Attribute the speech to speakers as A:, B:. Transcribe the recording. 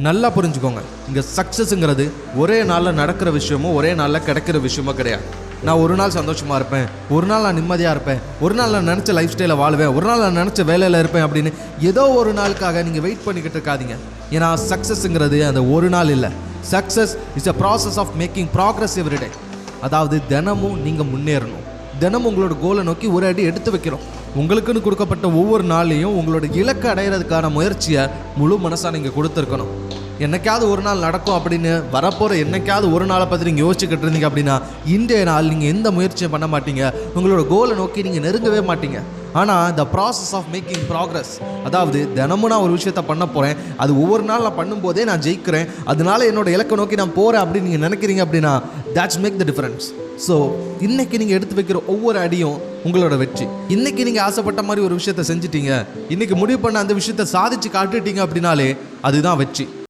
A: நல்லா புரிஞ்சுக்கோங்க, இங்கே சக்ஸஸ்ங்கிறது ஒரே நாளில் நடக்கிற விஷயமோ ஒரே நாளில் கிடைக்கிற விஷயமோ கிடையாது. நான் ஒரு நாள் சந்தோஷமாக இருப்பேன், ஒரு நாள் நான் நிம்மதியாக இருப்பேன், ஒரு நாள் நான் நினச்ச லைஃப் ஸ்டைலை வாழ்வேன், ஒரு நாள் நான் நினச்ச வேலையில் இருப்பேன் அப்படின்னு ஏதோ ஒரு நாளுக்காக நீங்கள் வெயிட் பண்ணிக்கிட்டு இருக்காதீங்க. ஏன்னா சக்ஸஸ்ங்கிறது அந்த ஒரு நாள் இல்லை. Success is a process of making progress every day. அதாவது தினமும் நீங்கள் முன்னேறணும், தினமும் உங்களோட கோலை நோக்கி ஒரு அடி எடுத்து வைக்கிறோம். உங்களுக்குன்னு கொடுக்கப்பட்ட ஒவ்வொரு நாளையும் உங்களோட இலக்கை அடையிறதுக்கான முயற்சியை முழு மனசாக நீங்கள் கொடுத்துருக்கணும். என்னைக்காவது ஒரு நாள் நடக்கும் அப்படின்னு வரப்போகிற என்னைக்காவது ஒரு நாளை பற்றி நீங்கள் யோசிச்சுக்கிட்டு இருந்தீங்க அப்படின்னா இன்றைய நாள் நீங்கள் எந்த முயற்சியும் பண்ண மாட்டீங்க, உங்களோட கோலை நோக்கி நீங்கள் நெருங்கவே மாட்டீங்க. ஆனால் இந்த ப்ராசஸ் ஆஃப் மேக்கிங் ப்ராக்ரஸ், அதாவது தினமும் நான் ஒரு விஷயத்த பண்ண போகிறேன், அது ஒவ்வொரு நாள் நான் பண்ணும்போதே நான் ஜெயிக்கிறேன், அதனால என்னோட இலக்கை நோக்கி நான் போகிறேன் அப்படின்னு நீங்கள் நினைக்கிறீங்க அப்படின்னா that's make the difference. So இன்றைக்கி நீங்கள் எடுத்து வைக்கிற ஒவ்வொரு அடியும் உங்களோட வெற்றி. இன்றைக்கி நீங்கள் ஆசைப்பட்ட மாதிரி ஒரு விஷயத்தை செஞ்சுட்டீங்க, இன்றைக்கி முடிவு பண்ண அந்த விஷயத்தை சாதிச்சு காட்டுட்டீங்க அப்படின்னாலே அதுதான் வெற்றி.